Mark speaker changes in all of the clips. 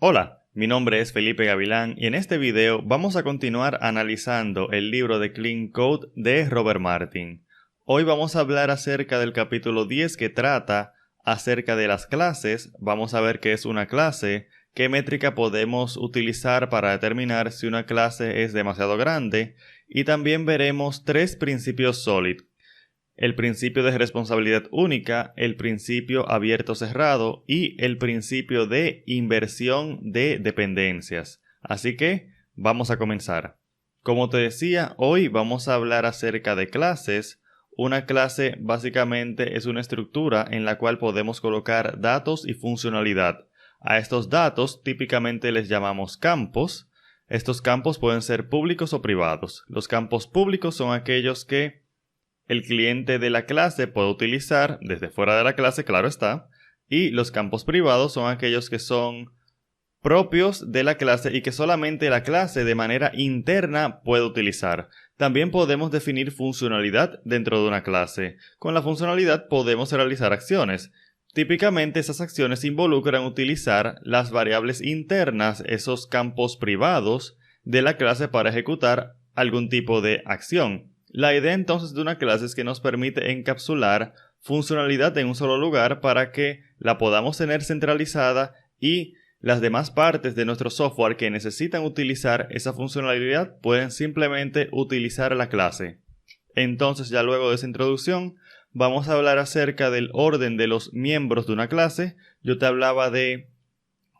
Speaker 1: Hola, mi nombre es Felipe Gavilán y en este video vamos a continuar analizando el libro de Clean Code de Robert Martin. Hoy vamos a hablar acerca del capítulo 10 que trata acerca de las clases. Vamos a ver qué es una clase, qué métrica podemos utilizar para determinar si una clase es demasiado grande y también veremos tres principios SOLID. El principio de responsabilidad única, el principio abierto-cerrado y el principio de inversión de dependencias. Así que vamos a comenzar. Como te decía, hoy vamos a hablar acerca de clases. Una clase básicamente es una estructura en la cual podemos colocar datos y funcionalidad. A estos datos típicamente les llamamos campos. Estos campos pueden ser públicos o privados. Los campos públicos son aquellos que el cliente de la clase puede utilizar desde fuera de la clase, claro está, y los campos privados son aquellos que son propios de la clase y que solamente la clase de manera interna puede utilizar. También podemos definir funcionalidad dentro de una clase. Con la funcionalidad podemos realizar acciones. Típicamente esas acciones involucran utilizar las variables internas, esos campos privados de la clase para ejecutar algún tipo de acción. La idea entonces de una clase es que nos permite encapsular funcionalidad en un solo lugar para que la podamos tener centralizada y las demás partes de nuestro software que necesitan utilizar esa funcionalidad pueden simplemente utilizar la clase. Entonces, ya luego de esa introducción, vamos a hablar acerca del orden de los miembros de una clase. Yo te hablaba de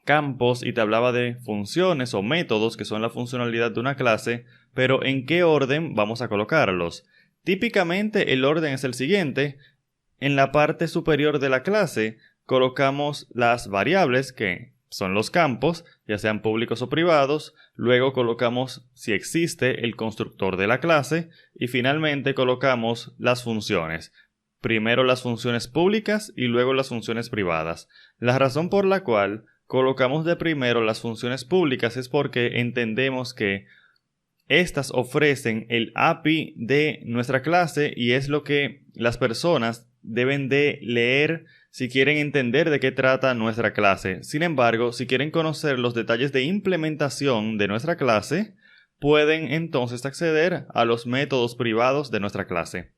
Speaker 1: campos y te hablaba de funciones o métodos que son la funcionalidad de una clase, pero ¿en qué orden vamos a colocarlos? Típicamente el orden es el siguiente. En la parte superior de la clase colocamos las variables que son los campos, ya sean públicos o privados, luego colocamos si existe el constructor de la clase y finalmente colocamos las funciones. Primero las funciones públicas y luego las funciones privadas. La razón por la cual colocamos de primero las funciones públicas es porque entendemos que estas ofrecen el API de nuestra clase y es lo que las personas deben de leer si quieren entender de qué trata nuestra clase. Sin embargo, si quieren conocer los detalles de implementación de nuestra clase, pueden entonces acceder a los métodos privados de nuestra clase.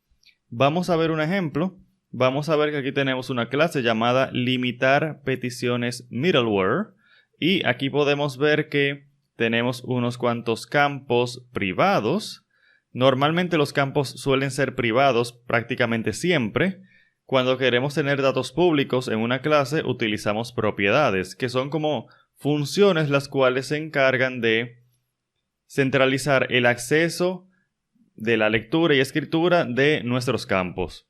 Speaker 1: Vamos a ver un ejemplo. Vamos a ver que aquí tenemos una clase llamada limitar peticiones middleware y aquí podemos ver que tenemos unos cuantos campos privados. Normalmente los campos suelen ser privados prácticamente siempre. Cuando queremos tener datos públicos en una clase utilizamos propiedades, que son como funciones las cuales se encargan de centralizar el acceso de la lectura y escritura de nuestros campos.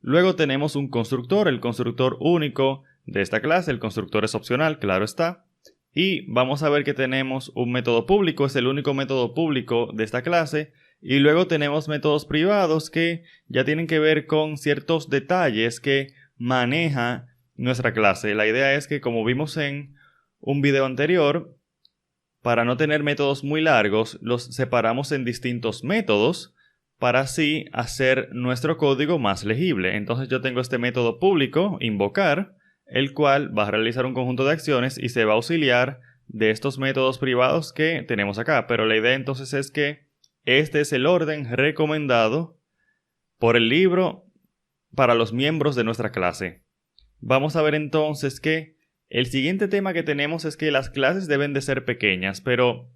Speaker 1: Luego tenemos un constructor, el constructor único de esta clase. El constructor es opcional, claro está. Y vamos a ver que tenemos un método público, es el único método público de esta clase. Y luego tenemos métodos privados que ya tienen que ver con ciertos detalles que maneja nuestra clase. La idea es que, como vimos en un video anterior, para no tener métodos muy largos, los separamos en distintos métodos para así hacer nuestro código más legible. Entonces yo tengo este método público, invocar, el cual va a realizar un conjunto de acciones y se va a auxiliar de estos métodos privados que tenemos acá. Pero la idea entonces es que este es el orden recomendado por el libro para los miembros de nuestra clase. Vamos a ver entonces que el siguiente tema que tenemos es que las clases deben de ser pequeñas, pero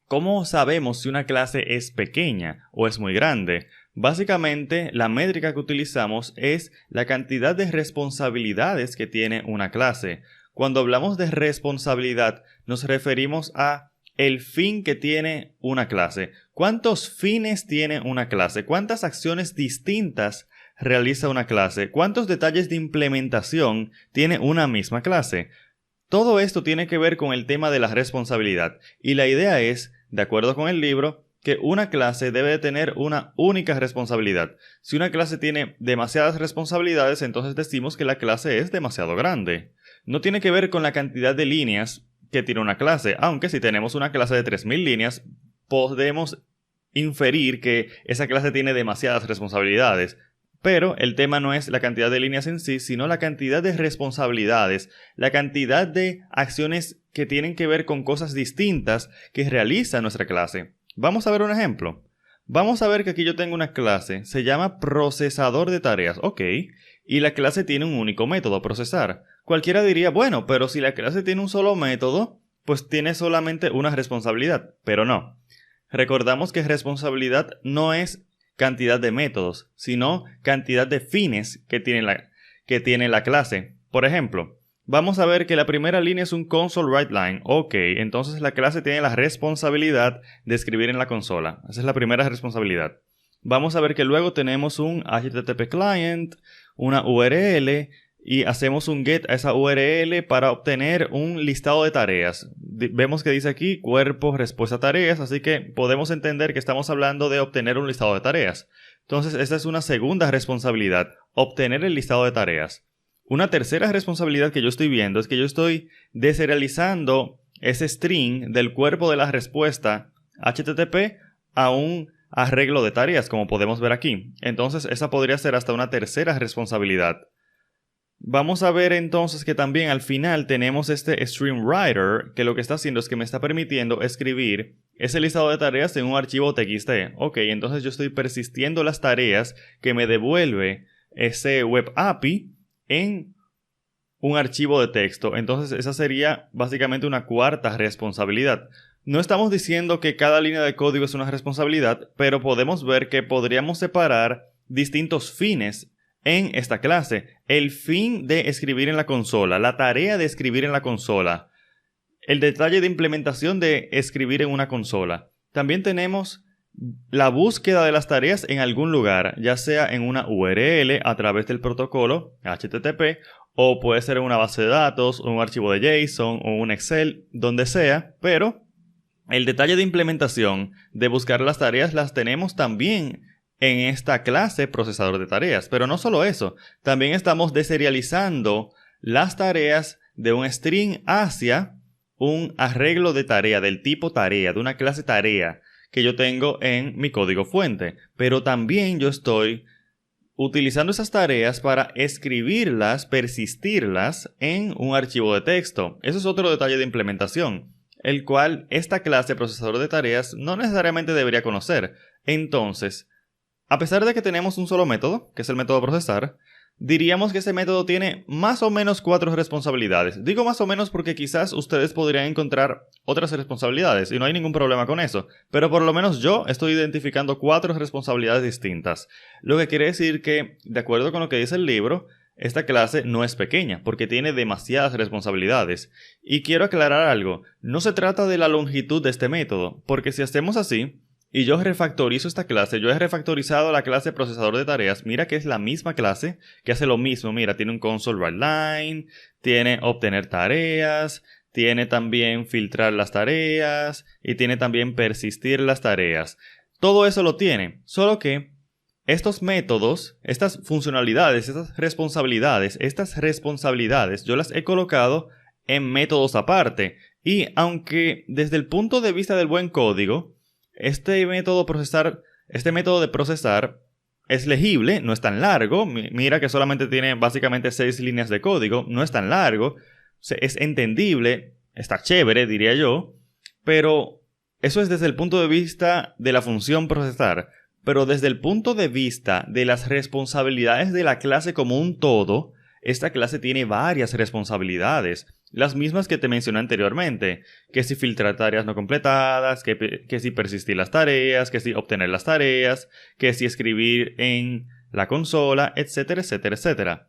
Speaker 1: ¿cómo sabemos si una clase es pequeña o es muy grande? Básicamente, la métrica que utilizamos es la cantidad de responsabilidades que tiene una clase. Cuando hablamos de responsabilidad, nos referimos a el fin que tiene una clase. ¿Cuántos fines tiene una clase? ¿Cuántas acciones distintas realiza una clase? ¿Cuántos detalles de implementación tiene una misma clase? Todo esto tiene que ver con el tema de la responsabilidad. Y la idea es, de acuerdo con el libro, que una clase debe de tener una única responsabilidad. Si una clase tiene demasiadas responsabilidades, entonces decimos que la clase es demasiado grande. No tiene que ver con la cantidad de líneas que tiene una clase, aunque si tenemos una clase de 3000 líneas, podemos inferir que esa clase tiene demasiadas responsabilidades. Pero el tema no es la cantidad de líneas en sí, sino la cantidad de responsabilidades, la cantidad de acciones que tienen que ver con cosas distintas que realiza nuestra clase. Vamos a ver un ejemplo. Vamos a ver que aquí yo tengo una clase, se llama procesador de tareas, ok, y la clase tiene un único método, procesar. Cualquiera diría, bueno, pero si la clase tiene un solo método, pues tiene solamente una responsabilidad, pero no. Recordamos que responsabilidad no es cantidad de métodos, sino cantidad de fines que tiene la clase. Por ejemplo, vamos a ver que la primera línea es un console write line. Ok, entonces la clase tiene la responsabilidad de escribir en la consola. Esa es la primera responsabilidad. Vamos a ver que luego tenemos un HTTP client, una URL, y hacemos un get a esa URL para obtener un listado de tareas. Vemos que dice aquí cuerpo respuesta a tareas, así que podemos entender que estamos hablando de obtener un listado de tareas. Entonces esta es una segunda responsabilidad, obtener el listado de tareas. Una tercera responsabilidad que yo estoy viendo es que yo estoy deserializando ese string del cuerpo de la respuesta HTTP a un arreglo de tareas, como podemos ver aquí. Entonces esa podría ser hasta una tercera responsabilidad. Vamos a ver entonces que también al final tenemos este stream writer, que lo que está haciendo es que me está permitiendo escribir ese listado de tareas en un archivo TXT. Ok, entonces yo estoy persistiendo las tareas que me devuelve ese web API en un archivo de texto. Entonces esa sería básicamente una cuarta responsabilidad. No estamos diciendo que cada línea de código es una responsabilidad, pero podemos ver que podríamos separar distintos fines en esta clase. El fin de escribir en la consola, la tarea de escribir en la consola, el detalle de implementación de escribir en una consola. También tenemos la búsqueda de las tareas en algún lugar, ya sea en una URL a través del protocolo HTTP, o puede ser en una base de datos, un archivo de JSON o un Excel, donde sea, pero el detalle de implementación de buscar las tareas las tenemos también en esta clase procesador de tareas. Pero no solo eso, también estamos deserializando las tareas de un string hacia un arreglo de tarea del tipo tarea, de una clase tarea que yo tengo en mi código fuente. Pero también yo estoy utilizando esas tareas para escribirlas, persistirlas en un archivo de texto. Eso es otro detalle de implementación, el cual esta clase procesador de tareas no necesariamente debería conocer. Entonces, a pesar de que tenemos un solo método, que es el método procesar, diríamos que ese método tiene más o menos 4 responsabilidades. Digo más o menos porque quizás ustedes podrían encontrar otras responsabilidades y no hay ningún problema con eso. Pero por lo menos yo estoy identificando 4 responsabilidades distintas. Lo que quiere decir que, de acuerdo con lo que dice el libro, esta clase no es pequeña porque tiene demasiadas responsabilidades. Y quiero aclarar algo, no se trata de la longitud de este método, porque si hacemos así, y yo refactorizo esta clase, yo he refactorizado la clase procesador de tareas, mira que es la misma clase, que hace lo mismo, mira, tiene un console write line, tiene obtener tareas, tiene también filtrar las tareas, y tiene también persistir las tareas. Todo eso lo tiene, solo que estos métodos, estas funcionalidades, estas responsabilidades, yo las he colocado en métodos aparte, y aunque desde el punto de vista del buen código, este método de procesar es legible, no es tan largo. Mira que solamente tiene básicamente 6 líneas de código, no es tan largo, es entendible, está chévere, diría yo, pero eso es desde el punto de vista de la función procesar. Pero desde el punto de vista de las responsabilidades de la clase como un todo, esta clase tiene varias responsabilidades. Las mismas que te mencioné anteriormente, que si filtrar tareas no completadas, que si persistir las tareas, que si obtener las tareas, que si escribir en la consola, etcétera, etcétera, etcétera.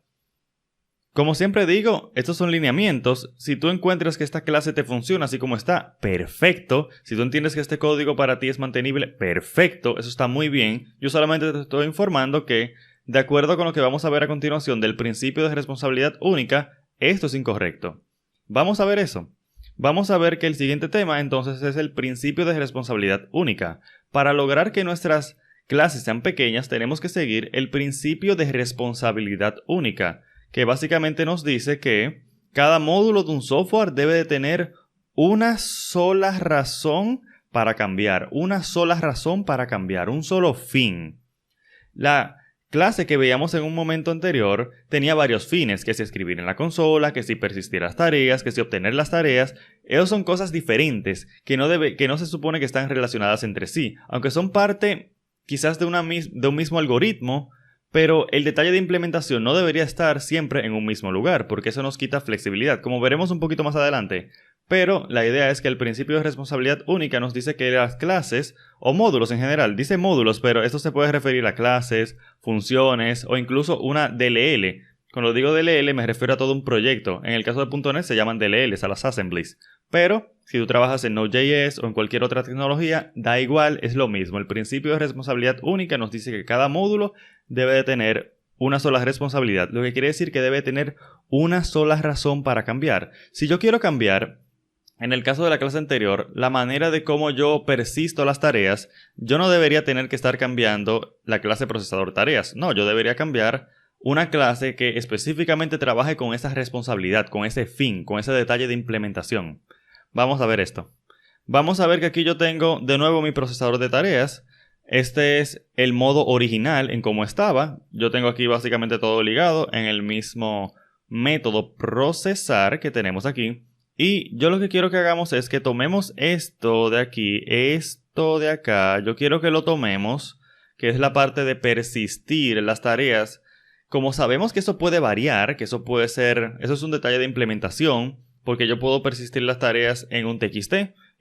Speaker 1: Como siempre digo, estos son lineamientos. Si tú encuentras que esta clase te funciona así como está, perfecto. Si tú entiendes que este código para ti es mantenible, perfecto, eso está muy bien. Yo solamente te estoy informando que, de acuerdo con lo que vamos a ver a continuación del principio de responsabilidad única, esto es incorrecto. Vamos a ver eso. Vamos a ver que el siguiente tema entonces es el principio de responsabilidad única. Para lograr que nuestras clases sean pequeñas tenemos que seguir el principio de responsabilidad única, que básicamente nos dice que cada módulo de un software debe de tener una sola razón para cambiar, un solo fin. La clase que veíamos en un momento anterior tenía varios fines, que si escribir en la consola, que si persistir las tareas, que si obtener las tareas. Esos son cosas diferentes que no se supone que están relacionadas entre sí, aunque son parte quizás de un mismo algoritmo, pero el detalle de implementación no debería estar siempre en un mismo lugar, porque eso nos quita flexibilidad, como veremos un poquito más adelante. Pero la idea es que el principio de responsabilidad única nos dice que las clases, o módulos en general, dice módulos, pero esto se puede referir a clases, funciones o incluso una DLL. Cuando digo DLL me refiero a todo un proyecto. En el caso de .NET se llaman DLLs, a las assemblies. Pero si tú trabajas en Node.js o en cualquier otra tecnología, da igual, es lo mismo. El principio de responsabilidad única nos dice que cada módulo debe de tener una sola responsabilidad, lo que quiere decir que debe tener una sola razón para cambiar. Si yo quiero cambiar, en el caso de la clase anterior, la manera de cómo yo persisto las tareas, yo no debería tener que estar cambiando la clase procesador tareas. No, yo debería cambiar una clase que específicamente trabaje con esa responsabilidad, con ese fin, con ese detalle de implementación. Vamos a ver esto. Vamos a ver que aquí yo tengo de nuevo mi procesador de tareas. Este es el modo original en cómo estaba. Yo tengo aquí básicamente todo ligado en el mismo método procesar que tenemos aquí. Y yo lo que quiero que hagamos es que tomemos esto de aquí, esto de acá. Yo quiero que lo tomemos, que es la parte de persistir en las tareas. Como sabemos que eso puede variar, que eso puede ser, eso es un detalle de implementación, porque yo puedo persistir las tareas en un TXT,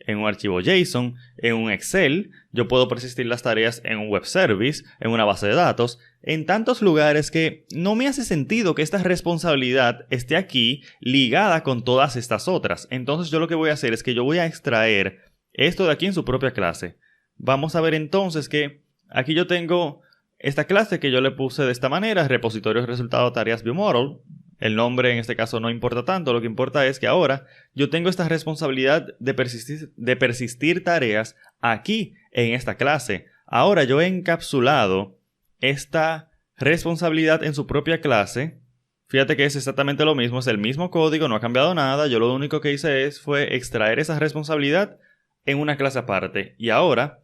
Speaker 1: en un archivo JSON, en un Excel, yo puedo persistir las tareas en un web service, en una base de datos, en tantos lugares que no me hace sentido que esta responsabilidad esté aquí ligada con todas estas otras. Entonces yo lo que voy a hacer es que yo voy a extraer esto de aquí en su propia clase. Vamos a ver entonces que aquí yo tengo esta clase que yo le puse de esta manera, repositorio resultado tareas viewModel. El nombre en este caso no importa tanto, lo que importa es que ahora yo tengo esta responsabilidad de persistir tareas aquí en esta clase. Ahora yo he encapsulado esta responsabilidad en su propia clase. Fíjate que es exactamente lo mismo, es el mismo código, no ha cambiado nada. Yo lo único que hice fue extraer esa responsabilidad en una clase aparte. Y ahora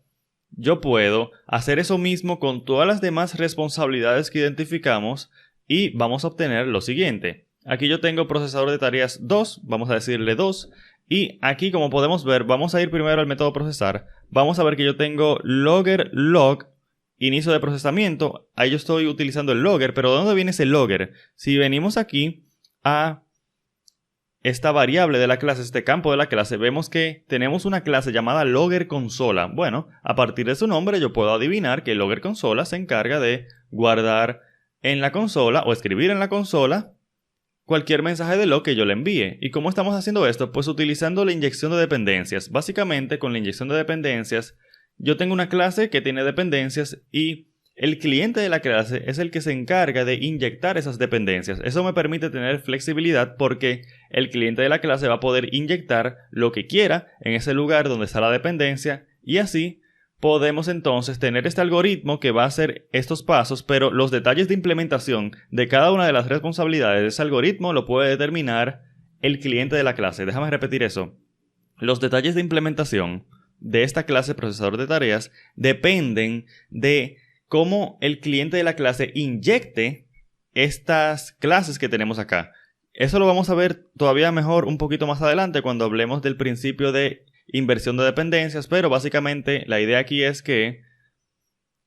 Speaker 1: yo puedo hacer eso mismo con todas las demás responsabilidades que identificamos. Y vamos a obtener lo siguiente. Aquí yo tengo procesador de tareas 2, vamos a decirle 2. Y aquí, como podemos ver, vamos a ir primero al método procesar. Vamos a ver que yo tengo logger log, inicio de procesamiento. Ahí yo estoy utilizando el logger, pero ¿de dónde viene ese logger? Si venimos aquí a esta variable de la clase, este campo de la clase, vemos que tenemos una clase llamada logger consola. Bueno, a partir de su nombre yo puedo adivinar que logger consola se encarga de guardar en la consola o escribir en la consola cualquier mensaje de log que yo le envíe. ¿Y cómo estamos haciendo esto? Pues utilizando la inyección de dependencias. Básicamente con la inyección de dependencias yo tengo una clase que tiene dependencias y el cliente de la clase es el que se encarga de inyectar esas dependencias. Eso me permite tener flexibilidad porque el cliente de la clase va a poder inyectar lo que quiera en ese lugar donde está la dependencia y así podemos entonces tener este algoritmo que va a hacer estos pasos, pero los detalles de implementación de cada una de las responsabilidades de ese algoritmo lo puede determinar el cliente de la clase. Déjame repetir eso. Los detalles de implementación de esta clase procesador de tareas dependen de cómo el cliente de la clase inyecte estas clases que tenemos acá. Eso lo vamos a ver todavía mejor un poquito más adelante cuando hablemos del principio de inversión de dependencias, pero básicamente la idea aquí es que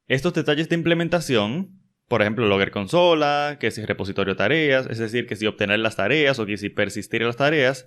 Speaker 1: estos detalles de implementación, por ejemplo logger consola, que si repositorio tareas, es decir, que si obtener las tareas o que si persistir las tareas,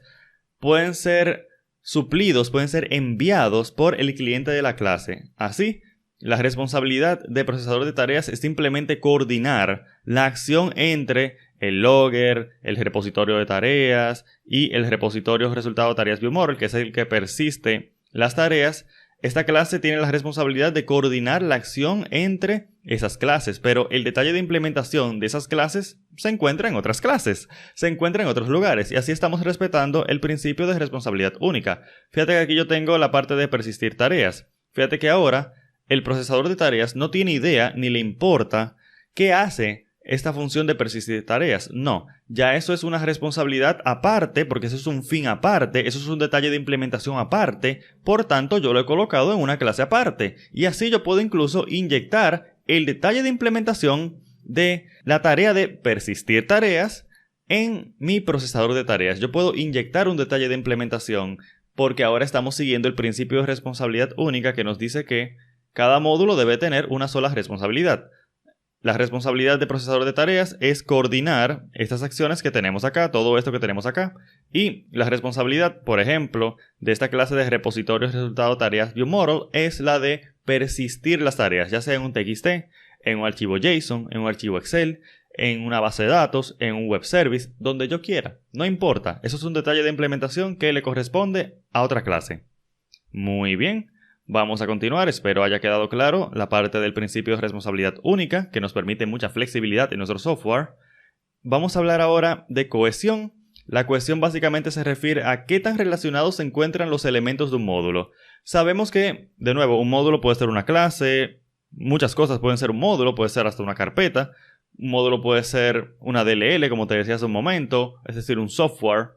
Speaker 1: pueden ser suplidos, pueden ser enviados por el cliente de la clase. Así, la responsabilidad de procesador de tareas es simplemente coordinar la acción entre el logger, el repositorio de tareas y el repositorio resultado tareas viewModel, que es el que persiste las tareas. Esta clase tiene la responsabilidad de coordinar la acción entre esas clases, pero el detalle de implementación de esas clases se encuentra en otras clases, se encuentra en otros lugares, y así estamos respetando el principio de responsabilidad única. Fíjate que aquí yo tengo la parte de persistir tareas. Fíjate que ahora el procesador de tareas no tiene idea ni le importa qué hace esta función de persistir tareas. No, ya eso es una responsabilidad aparte, porque eso es un fin aparte, eso es un detalle de implementación aparte, por tanto yo lo he colocado en una clase aparte. Y así yo puedo incluso inyectar el detalle de implementación de la tarea de persistir tareas en mi procesador de tareas. Yo puedo inyectar un detalle de implementación porque ahora estamos siguiendo el principio de responsabilidad única que nos dice que cada módulo debe tener una sola responsabilidad. La responsabilidad de procesador de tareas es coordinar estas acciones que tenemos acá, todo esto que tenemos acá. Y la responsabilidad, por ejemplo, de esta clase de repositorios resultado tareas viewModel es la de persistir las tareas, ya sea en un TXT, en un archivo JSON, en un archivo Excel, en una base de datos, en un web service, donde yo quiera. No importa, eso es un detalle de implementación que le corresponde a otra clase. Muy bien. Vamos a continuar, espero haya quedado claro la parte del principio de responsabilidad única que nos permite mucha flexibilidad en nuestro software. Vamos a hablar ahora de cohesión. La cohesión básicamente se refiere a qué tan relacionados se encuentran los elementos de un módulo. Sabemos que, de nuevo, un módulo puede ser una clase, muchas cosas pueden ser un módulo, puede ser hasta una carpeta. Un módulo puede ser una DLL, como te decía hace un momento, es decir, un software.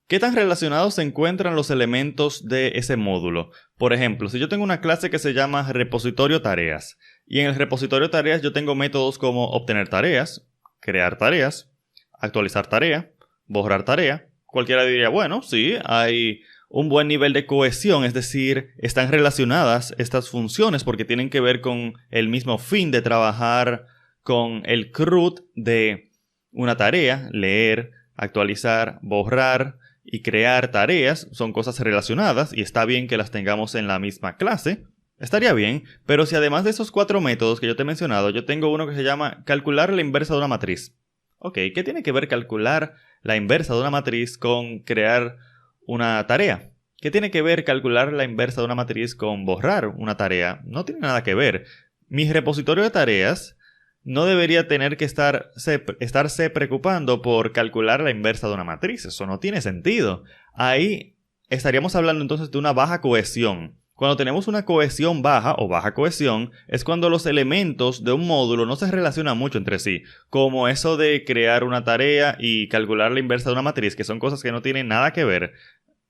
Speaker 1: ¿Qué tan relacionados se encuentran los elementos de ese módulo? Por ejemplo, si yo tengo una clase que se llama repositorio tareas, y en el repositorio tareas yo tengo métodos como obtener tareas, crear tareas, actualizar tarea, borrar tarea, cualquiera diría, bueno, sí, hay un buen nivel de cohesión, es decir, están relacionadas estas funciones porque tienen que ver con el mismo fin de trabajar con el CRUD de una tarea, leer, actualizar, borrar y crear tareas, son cosas relacionadas y está bien que las tengamos en la misma clase. Estaría bien, pero si además de esos 4 métodos que yo te he mencionado, yo tengo uno que se llama calcular la inversa de una matriz. Ok, ¿qué tiene que ver calcular la inversa de una matriz con crear una tarea? ¿Qué tiene que ver calcular la inversa de una matriz con borrar una tarea? No tiene nada que ver. Mi repositorio de tareas no debería tener que estarse preocupando por calcular la inversa de una matriz. Eso no tiene sentido. Ahí estaríamos hablando entonces de una baja cohesión. Cuando tenemos una cohesión baja o baja cohesión es cuando los elementos de un módulo no se relacionan mucho entre sí, como eso de crear una tarea y calcular la inversa de una matriz, que son cosas que no tienen nada que ver.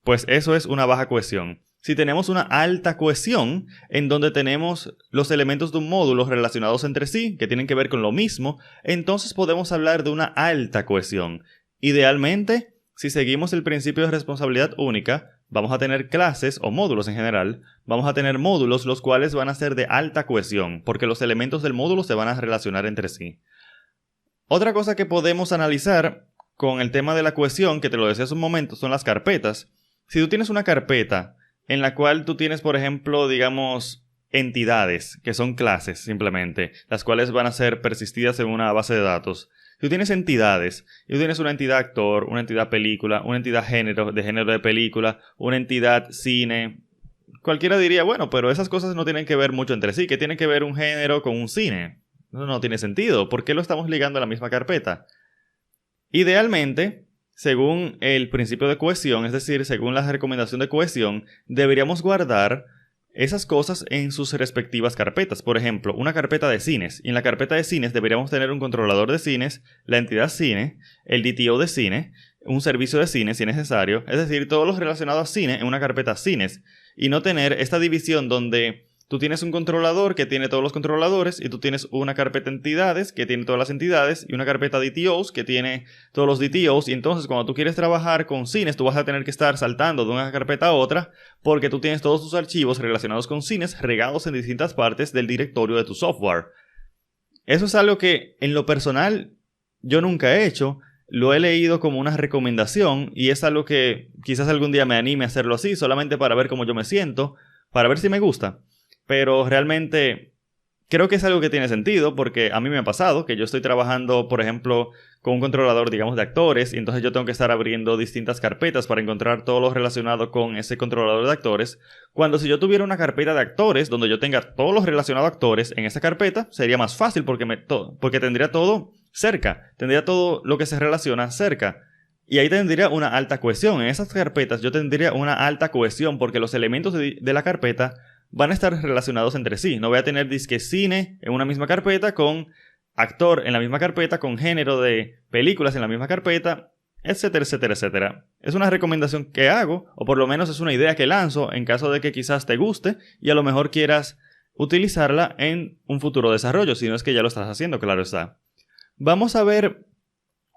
Speaker 1: Pues eso es una baja cohesión. Si tenemos una alta cohesión, en donde tenemos los elementos de un módulo relacionados entre sí, que tienen que ver con lo mismo, entonces podemos hablar de una alta cohesión. Idealmente, si seguimos el principio de responsabilidad única, vamos a tener clases o módulos en general, vamos a tener módulos los cuales van a ser de alta cohesión, porque los elementos del módulo se van a relacionar entre sí. Otra cosa que podemos analizar con el tema de la cohesión, que te lo decía hace un momento, son las carpetas. Si tú tienes una carpeta en la cual tú tienes, por ejemplo, digamos, entidades, que son clases simplemente, las cuales van a ser persistidas en una base de datos. Si tú tienes entidades, y tú tienes una entidad actor, una entidad película, una entidad género de película, una entidad cine, cualquiera diría, bueno, pero esas cosas no tienen que ver mucho entre sí. ¿Qué tiene que ver un género con un cine? No tiene sentido. ¿Por qué lo estamos ligando a la misma carpeta? Idealmente, según el principio de cohesión, es decir, según la recomendación de cohesión, deberíamos guardar esas cosas en sus respectivas carpetas. Por ejemplo, una carpeta de cines. Y en la carpeta de cines deberíamos tener un controlador de cines, la entidad cine, el DTO de cine, un servicio de cine si es necesario. Es decir, todo lo relacionado a cine en una carpeta cines. Y no tener esta división donde tú tienes un controlador que tiene todos los controladores y tú tienes una carpeta entidades que tiene todas las entidades y una carpeta DTOs que tiene todos los DTOs. Y entonces cuando tú quieres trabajar con cines tú vas a tener que estar saltando de una carpeta a otra porque tú tienes todos tus archivos relacionados con cines regados en distintas partes del directorio de tu software. Eso es algo que en lo personal yo nunca he hecho. Lo he leído como una recomendación y es algo que quizás algún día me anime a hacerlo así solamente para ver cómo yo me siento, para ver si me gusta. Pero realmente creo que es algo que tiene sentido porque a mí me ha pasado que yo estoy trabajando, por ejemplo, con un controlador, digamos, de actores y entonces yo tengo que estar abriendo distintas carpetas para encontrar todo lo relacionado con ese controlador de actores. Cuando si yo tuviera una carpeta de actores donde yo tenga todos los relacionados a actores en esa carpeta, sería más fácil porque tendría todo cerca, tendría todo lo que se relaciona cerca. Y ahí tendría una alta cohesión. En esas carpetas yo tendría una alta cohesión porque los elementos de la carpeta van a estar relacionados entre sí. No voy a tener disque cine en una misma carpeta con actor en la misma carpeta, con género de películas en la misma carpeta, etcétera, etcétera, etcétera. Es una recomendación que hago, o por lo menos es una idea que lanzo en caso de que quizás te guste y a lo mejor quieras utilizarla en un futuro desarrollo, si no es que ya lo estás haciendo, claro está. Vamos a ver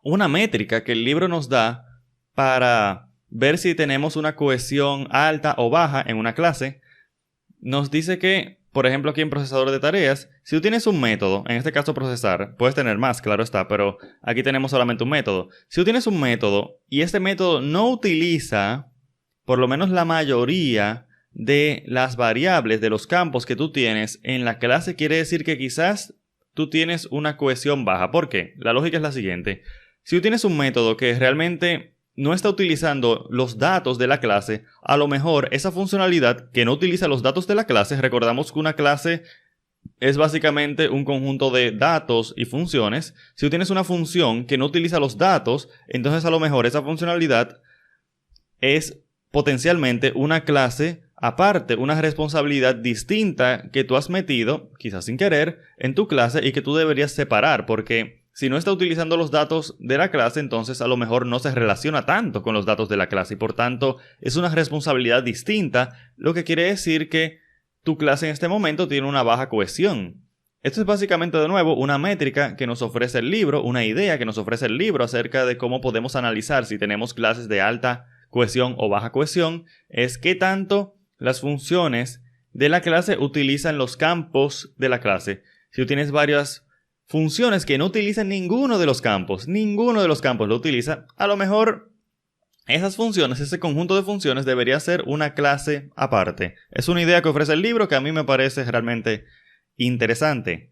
Speaker 1: una métrica que el libro nos da para ver si tenemos una cohesión alta o baja en una clase. Nos dice que, por ejemplo, aquí en procesador de tareas, si tú tienes un método, en este caso procesar, puedes tener más, claro está, pero aquí tenemos solamente un método. Si tú tienes un método y este método no utiliza, por lo menos la mayoría de las variables de los campos que tú tienes en la clase, quiere decir que quizás tú tienes una cohesión baja. ¿Por qué? La lógica es la siguiente. Si tú tienes un método que realmente no está utilizando los datos de la clase, a lo mejor esa funcionalidad que no utiliza los datos de la clase, recordamos que una clase es básicamente un conjunto de datos y funciones. Si tú tienes una función que no utiliza los datos, entonces a lo mejor esa funcionalidad es potencialmente una clase aparte, una responsabilidad distinta que tú has metido, quizás sin querer, en tu clase y que tú deberías separar, porque si no está utilizando los datos de la clase, entonces a lo mejor no se relaciona tanto con los datos de la clase y por tanto es una responsabilidad distinta, lo que quiere decir que tu clase en este momento tiene una baja cohesión. Esto es básicamente de nuevo una métrica que nos ofrece el libro, una idea que nos ofrece el libro acerca de cómo podemos analizar si tenemos clases de alta cohesión o baja cohesión, es qué tanto las funciones de la clase utilizan los campos de la clase. Si tú tienes varias funciones que no utilizan ninguno de los campos lo utiliza, a lo mejor esas funciones, ese conjunto de funciones debería ser una clase aparte. Es una idea que ofrece el libro que a mí me parece realmente interesante.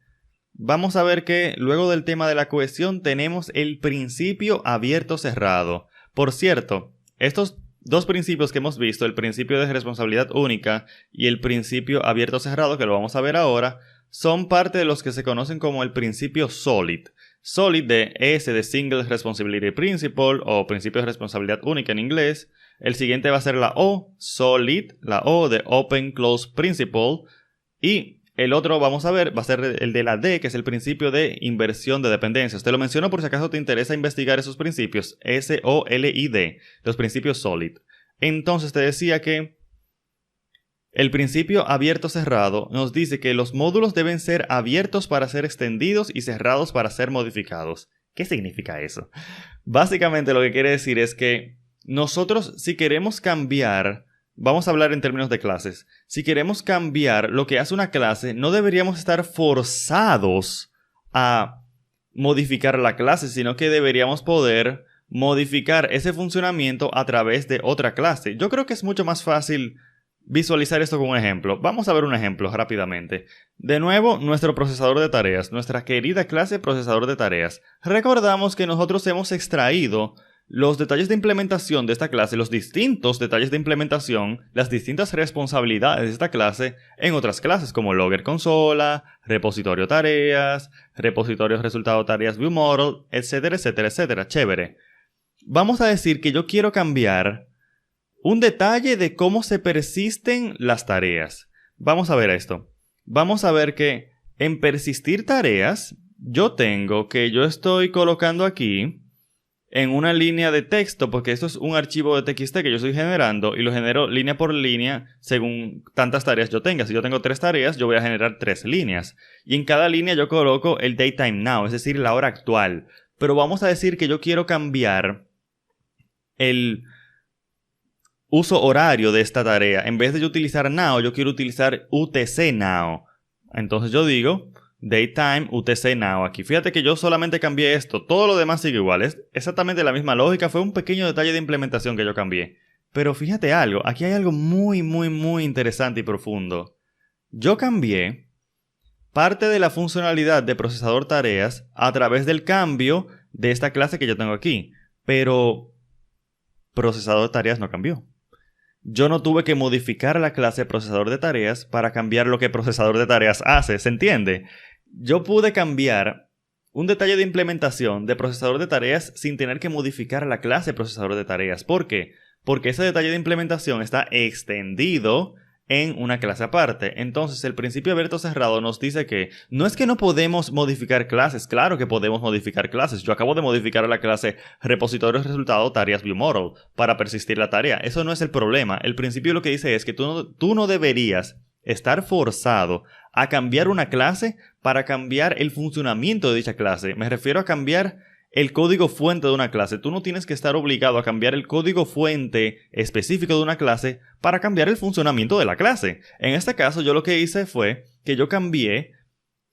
Speaker 1: Vamos a ver que luego del tema de la cohesión tenemos el principio abierto-cerrado. Por cierto, estos dos principios que hemos visto, el principio de responsabilidad única y el principio abierto-cerrado, que lo vamos a ver ahora, son parte de los que se conocen como el principio SOLID. SOLID de S de Single Responsibility Principle o principio de responsabilidad única en inglés. El siguiente va a ser la O, SOLID, la O de Open Close Principle. Y el otro, vamos a ver, va a ser el de la D, que es el principio de inversión de dependencias. Te lo menciono por si acaso te interesa investigar esos principios. S-O-L-I-D, los principios SOLID. Entonces te decía que el principio abierto-cerrado nos dice que los módulos deben ser abiertos para ser extendidos y cerrados para ser modificados. ¿Qué significa eso? Básicamente lo que quiere decir es que nosotros, si queremos cambiar, vamos a hablar en términos de clases, si queremos cambiar lo que hace una clase, no deberíamos estar forzados a modificar la clase, sino que deberíamos poder modificar ese funcionamiento a través de otra clase. Yo creo que es mucho más fácil visualizar esto con un ejemplo. Vamos a ver un ejemplo rápidamente. De nuevo, nuestro procesador de tareas, nuestra querida clase procesador de tareas. Recordamos que nosotros hemos extraído los detalles de implementación de esta clase, los distintos detalles de implementación, las distintas responsabilidades de esta clase en otras clases como Logger Consola, repositorio tareas, repositorio resultado tareas ViewModel, etcétera, etcétera, etcétera. Chévere. Vamos a decir que yo quiero cambiar un detalle de cómo se persisten las tareas. Vamos a ver esto. Vamos a ver que en persistir tareas, yo estoy colocando aquí en una línea de texto, porque esto es un archivo de TXT que yo estoy generando y lo genero línea por línea según tantas tareas yo tenga. Si yo tengo 3 tareas, yo voy a generar 3 líneas. Y en cada línea yo coloco el daytime now, es decir, la hora actual. Pero vamos a decir que yo quiero cambiar el uso horario de esta tarea. En vez de yo utilizar now, yo quiero utilizar UTC now. Entonces yo digo daytime UTC now aquí. Fíjate que yo solamente cambié esto. Todo lo demás sigue igual. Es exactamente la misma lógica. Fue un pequeño detalle de implementación que yo cambié. Pero fíjate algo. Aquí hay algo muy interesante y profundo. Yo cambié parte de la funcionalidad de procesador tareas a través del cambio de esta clase que yo tengo aquí. Pero procesador de tareas no cambió. Yo no tuve que modificar la clase procesador de tareas para cambiar lo que procesador de tareas hace, ¿se entiende? Yo pude cambiar un detalle de implementación de procesador de tareas sin tener que modificar la clase procesador de tareas. ¿Por qué? Porque ese detalle de implementación está extendido en una clase aparte. Entonces el principio abierto cerrado nos dice que no es que no podemos modificar clases, claro que podemos modificar clases. Yo acabo de modificar la clase repositorio resultado tareas ViewModel para persistir la tarea. Eso no es el problema. El principio lo que dice es que tú no deberías estar forzado a cambiar una clase para cambiar el funcionamiento de dicha clase. Me refiero a cambiar el código fuente de una clase. Tú no tienes que estar obligado a cambiar el código fuente específico de una clase para cambiar el funcionamiento de la clase. En este caso, yo lo que hice fue que yo cambié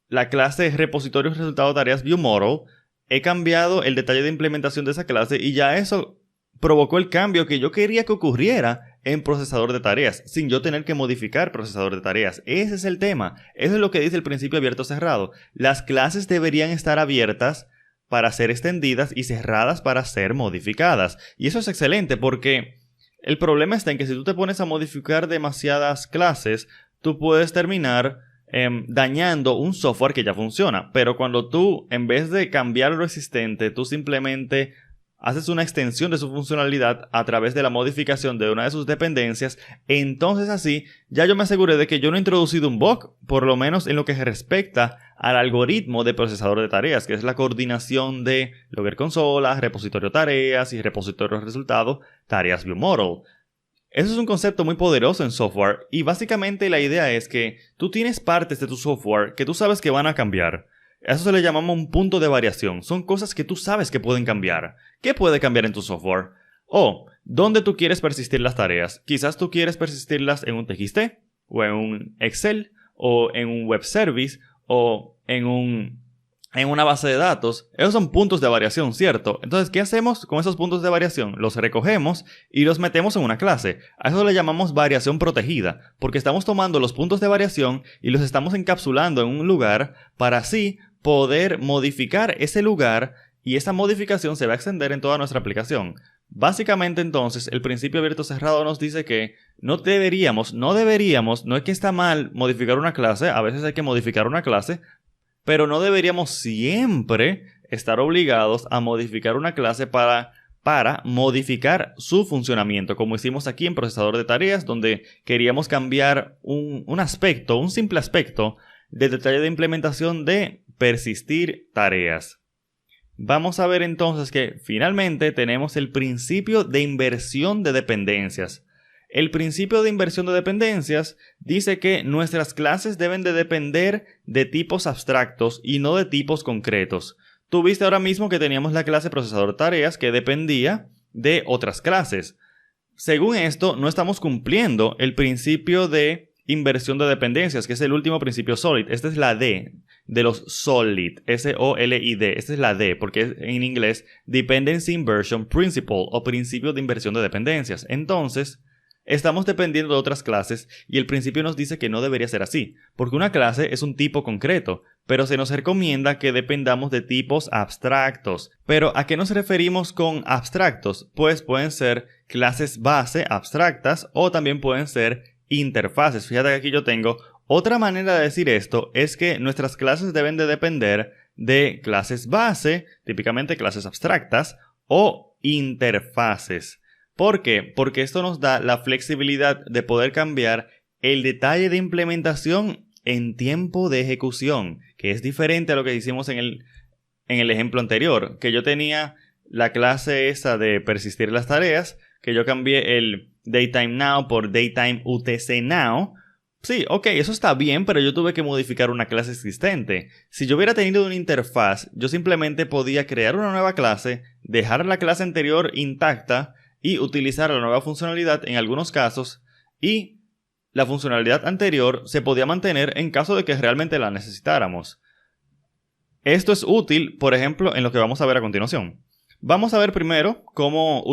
Speaker 1: la clase repositorio resultado tareas viewModel. He cambiado el detalle de implementación de esa clase y ya eso provocó el cambio que yo quería que ocurriera en procesador de tareas, sin yo tener que modificar procesador de tareas. Ese es el tema. Eso es lo que dice el principio abierto cerrado. Las clases deberían estar abiertas para ser extendidas y cerradas para ser modificadas. Y eso es excelente porque el problema está en que si tú te pones a modificar demasiadas clases, tú puedes terminar dañando un software que ya funciona. Pero cuando tú, en vez de cambiar lo existente, tú simplemente haces una extensión de su funcionalidad a través de la modificación de una de sus dependencias, entonces así ya yo me aseguré de que yo no he introducido un bug, por lo menos en lo que respecta al algoritmo de procesador de tareas, que es la coordinación de logger consola, repositorio tareas y repositorio resultado tareas viewModel. Eso es un concepto muy poderoso en software y básicamente la idea es que tú tienes partes de tu software que tú sabes que van a cambiar. A eso se le llamamos un punto de variación. Son cosas que tú sabes que pueden cambiar. ¿Qué puede cambiar en tu software? O, ¿dónde tú quieres persistir las tareas? Quizás tú quieres persistirlas en un TXT, o en un Excel, o en un web service, o en una base de datos. Esos son puntos de variación, ¿cierto? Entonces, ¿qué hacemos con esos puntos de variación? Los recogemos y los metemos en una clase. A eso le llamamos variación protegida, porque estamos tomando los puntos de variación y los estamos encapsulando en un lugar para así poder modificar ese lugar y esa modificación se va a extender en toda nuestra aplicación. Básicamente entonces el principio abierto cerrado nos dice que no deberíamos, no es que está mal modificar una clase, a veces hay que modificar una clase, pero no deberíamos siempre estar obligados a modificar una clase para modificar su funcionamiento, como hicimos aquí en procesador de tareas, donde queríamos cambiar un aspecto, un simple aspecto del detalle de implementación de persistir tareas. Vamos a ver entonces que finalmente tenemos el principio de inversión de dependencias. El principio de inversión de dependencias dice que nuestras clases deben de depender de tipos abstractos y no de tipos concretos. Tú viste ahora mismo que teníamos la clase procesador tareas que dependía de otras clases. Según esto, no estamos cumpliendo el principio de inversión de dependencias, que es el último principio SOLID. Esta es la D de los SOLID, S-O-L-I-D. Esta es la D, porque es en inglés Dependency Inversion Principle o principio de inversión de dependencias. Entonces, estamos dependiendo de otras clases y el principio nos dice que no debería ser así, porque una clase es un tipo concreto, pero se nos recomienda que dependamos de tipos abstractos. ¿Pero a qué nos referimos con abstractos? Pues pueden ser clases base abstractas o también pueden ser interfaces. Fíjate que aquí yo tengo otra manera de decir esto, es que nuestras clases deben de depender de clases base, típicamente clases abstractas, o interfaces. ¿Por qué? Porque esto nos da la flexibilidad de poder cambiar el detalle de implementación en tiempo de ejecución, que es diferente a lo que hicimos en el ejemplo anterior, que yo tenía la clase esa de persistir las tareas, que yo cambié el DayTimeNow por DayTimeUTCNow. Sí, ok, eso está bien, pero yo tuve que modificar una clase existente. Si yo hubiera tenido una interfaz, yo simplemente podía crear una nueva clase, dejar la clase anterior intacta y utilizar la nueva funcionalidad en algunos casos, y la funcionalidad anterior se podía mantener en caso de que realmente la necesitáramos. Esto es útil, por ejemplo, en lo que vamos a ver a continuación. Vamos a ver primero cómo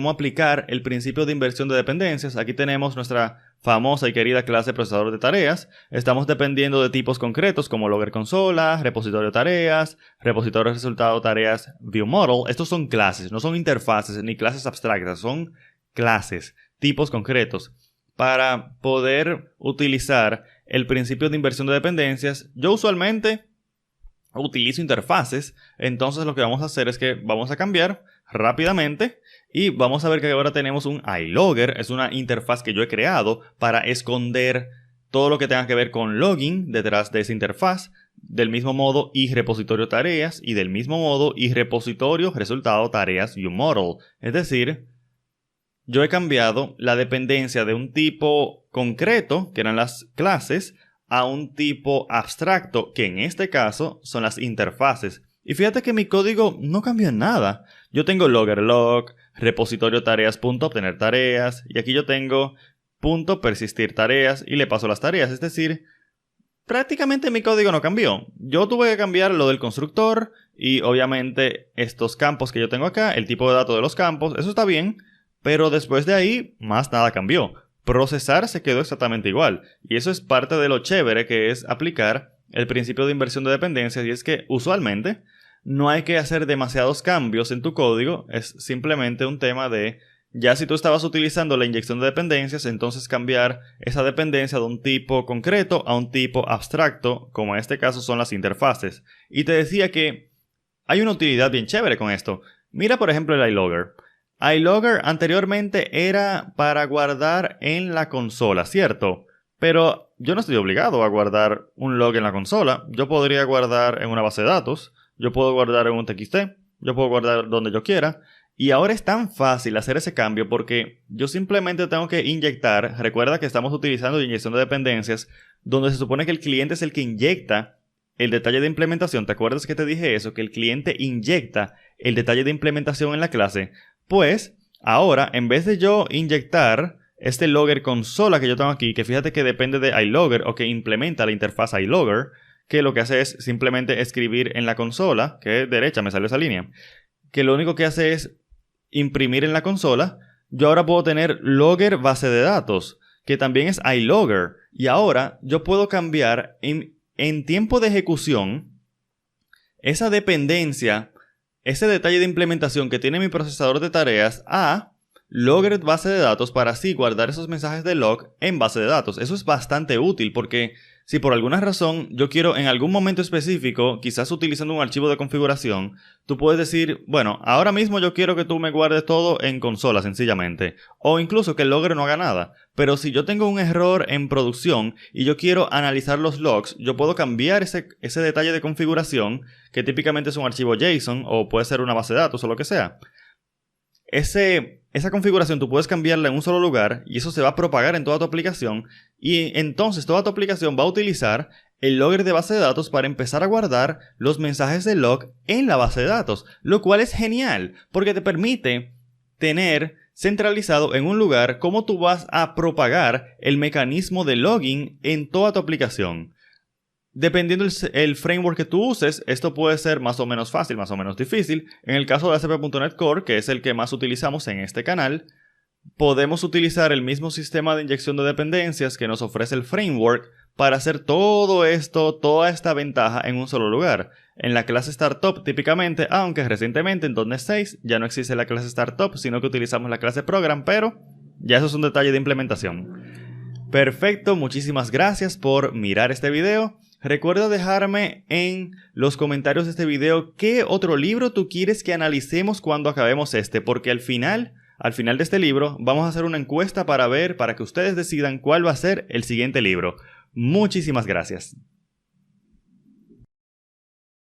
Speaker 1: aplicar el principio de inversión de dependencias. Aquí tenemos nuestra famosa y querida clase procesador de tareas. Estamos dependiendo de tipos concretos como logger consola, repositorio tareas, repositorio resultado tareas viewModel. Estos son clases, no son interfaces ni clases abstractas, son clases, tipos concretos. Para poder utilizar el principio de inversión de dependencias, yo usualmente utilizo interfaces. Entonces lo que vamos a hacer es que vamos a cambiar rápidamente y vamos a ver que ahora tenemos un iLogger. Es una interfaz que yo he creado para esconder todo lo que tenga que ver con login detrás de esa interfaz. Del mismo modo iRepositorio tareas y del mismo modo iRepositorio resultado tareas viewModel. Es decir, yo he cambiado la dependencia de un tipo concreto, que eran las clases, a un tipo abstracto, que en este caso son las interfaces. Y fíjate que mi código no cambió en nada. Yo tengo logger.log, repositorio tareas.obtener tareas, y aquí yo tengo .persistir tareas y le paso las tareas. Es decir, prácticamente mi código no cambió. Yo tuve que cambiar lo del constructor y obviamente estos campos que yo tengo acá, el tipo de datos de los campos, eso está bien, pero después de ahí más nada cambió. Procesar se quedó exactamente igual. Y eso es parte de lo chévere que es aplicar el principio de inversión de dependencias, y es que usualmente no hay que hacer demasiados cambios en tu código, es simplemente un tema de, ya si tú estabas utilizando la inyección de dependencias, entonces cambiar esa dependencia de un tipo concreto a un tipo abstracto, como en este caso son las interfaces. Y te decía que hay una utilidad bien chévere con esto. Mira por ejemplo el iLogger. iLogger anteriormente era para guardar en la consola, ¿cierto? Pero yo no estoy obligado a guardar un log en la consola. Yo podría guardar en una base de datos, yo puedo guardar en un TXT, yo puedo guardar donde yo quiera. Y ahora es tan fácil hacer ese cambio porque yo simplemente tengo que inyectar. Recuerda que estamos utilizando inyección de dependencias, donde se supone que el cliente es el que inyecta el detalle de implementación. ¿Te acuerdas que te dije eso? Que el cliente inyecta el detalle de implementación en la clase. Pues ahora, en vez de yo inyectar este logger consola que yo tengo aquí, que fíjate que depende de iLogger o que implementa la interfaz iLogger, que lo que hace es simplemente escribir en la consola, que es derecha, me salió esa línea, que lo único que hace es imprimir en la consola. Yo ahora puedo tener logger base de datos, que también es iLogger, y ahora yo puedo cambiar en tiempo de ejecución esa dependencia, ese detalle de implementación que tiene mi procesador de tareas a logger base de datos, para así guardar esos mensajes de log en base de datos. Eso es bastante útil porque si por alguna razón yo quiero en algún momento específico, quizás utilizando un archivo de configuración, tú puedes decir, bueno, ahora mismo yo quiero que tú me guardes todo en consola sencillamente, o incluso que el logger no haga nada. Pero si yo tengo un error en producción y yo quiero analizar los logs, yo puedo cambiar ese detalle de configuración, que típicamente es un archivo JSON o puede ser una base de datos o lo que sea. Esa configuración tú puedes cambiarla en un solo lugar y eso se va a propagar en toda tu aplicación, y entonces toda tu aplicación va a utilizar el logger de base de datos para empezar a guardar los mensajes de log en la base de datos, lo cual es genial porque te permite tener centralizado en un lugar cómo tú vas a propagar el mecanismo de logging en toda tu aplicación. Dependiendo el framework que tú uses, esto puede ser más o menos fácil, más o menos difícil. En el caso de ASP.NET Core, que es el que más utilizamos en este canal, podemos utilizar el mismo sistema de inyección de dependencias que nos ofrece el framework para hacer todo esto, toda esta ventaja en un solo lugar. En la clase Startup típicamente, aunque recientemente en .NET 6 ya no existe la clase Startup, sino que utilizamos la clase Program, pero ya eso es un detalle de implementación. Perfecto, muchísimas gracias por mirar este video. Recuerda dejarme en los comentarios de este video qué otro libro tú quieres que analicemos cuando acabemos este, porque al final de este libro vamos a hacer una encuesta para que ustedes decidan cuál va a ser el siguiente libro. Muchísimas gracias.